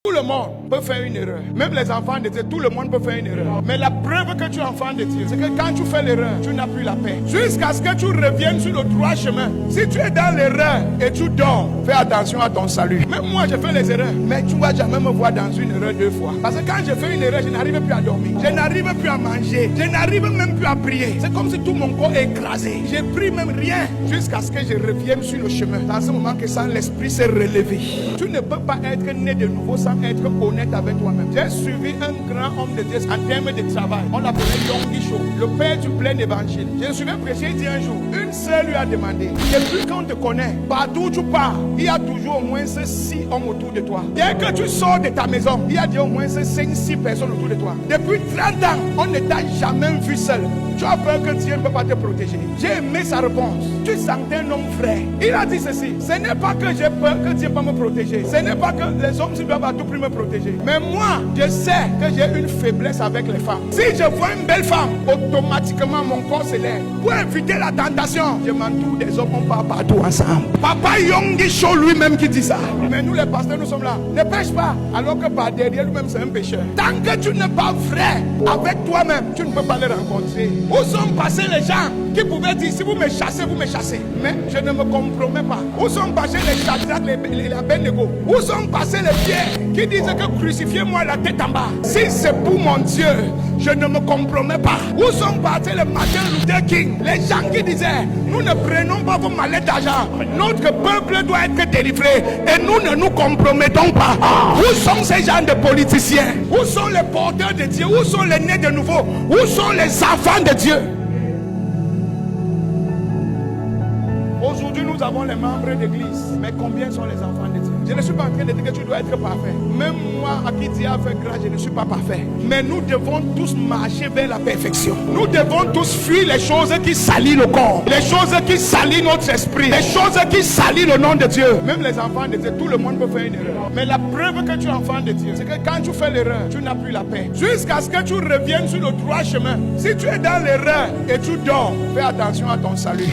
Tout le monde peut faire une erreur. Même les enfants de Dieu, tout le monde peut faire une erreur. Mais la preuve que tu es enfant de Dieu, c'est que quand tu fais l'erreur, tu n'as plus la paix. Jusqu'à ce que tu reviennes sur le droit chemin. Si tu es dans l'erreur et tu dors, fais attention à ton salut. Même moi, je fais les erreurs. Mais tu ne vas jamais me voir dans une erreur 2 fois. Parce que quand je fais une erreur, je n'arrive plus à dormir. Je n'arrive plus à manger. Je n'arrive même plus à prier. C'est comme si tout mon corps est écrasé. Je prie même rien. Jusqu'à ce que je revienne sur le chemin. Dans ce moment que sans l'esprit s'est relevé. Tu ne peux pas être né de nouveau sans être honnête avec toi-même. J'ai suivi un grand homme de Dieu en termes de travail. On l'appelait Yonggi Cho, le père du plein évangile. Je me souviens prêcher, il dit un jour, une sœur lui a demandé, depuis qu'on te connaît, partout où tu pars, il y a toujours au moins 6 hommes autour de toi. Dès que tu sors de ta maison, il y a au moins 5-6 personnes autour de toi. Depuis 30 ans, on ne t'a jamais vu seul. Tu as peur que Dieu ne peut pas te protéger. J'ai aimé sa réponse. Tu sentais un homme frère. Il a dit ceci, ce n'est pas que j'ai peur que Dieu ne peut pas me protéger. Ce n'est pas que les hommes doivent à tout prix me protéger. Mais moi, je sais que j'ai une faiblesse avec les femmes. Si je vois une belle femme, automatiquement mon corps se lève. Pour éviter la tentation, je m'entoure des hommes, on part partout ensemble. Papa Yonggi Cho lui-même qui dit ça. Mais nous les pasteurs, nous sommes là. Ne pêche pas, alors que par derrière lui-même c'est un pécheur. Tant que tu n'es pas vrai avec toi-même, tu ne peux pas les rencontrer. Où sont passés les gens qui pouvaient dire si vous me chassez, vous me chassez. Mais je ne me compromets pas. Où sont passés les Shadrach, les Abednego? Où sont passés les Pierre qui disent que crucifiez-moi la tête en bas? Si c'est pour mon Dieu, je ne me compromets pas. Où sont partis les Martin Luther King? Les gens qui disaient nous ne prenons pas vos mallettes d'argent. Notre peuple doit être délivré et nous ne nous compromettons pas. Où sont ces gens de politiciens? Où sont les porteurs de Dieu? Où sont les nés de nouveau? Où sont les enfants de Dieu? Aujourd'hui, nous avons les membres d'église. Mais combien sont les enfants de Dieu? Je ne suis pas en train de dire que tu dois être parfait. Même moi, à qui Dieu a fait grâce, je ne suis pas parfait. Mais nous devons tous marcher vers la perfection. Nous devons tous fuir les choses qui salissent le corps. Les choses qui salissent notre esprit. Les choses qui salissent le nom de Dieu. Même les enfants de Dieu, tout le monde peut faire une erreur. Mais la preuve que tu es enfant de Dieu, c'est que quand tu fais l'erreur, tu n'as plus la paix. Jusqu'à ce que tu reviennes sur le droit chemin. Si tu es dans l'erreur et tu dors, fais attention à ton salut.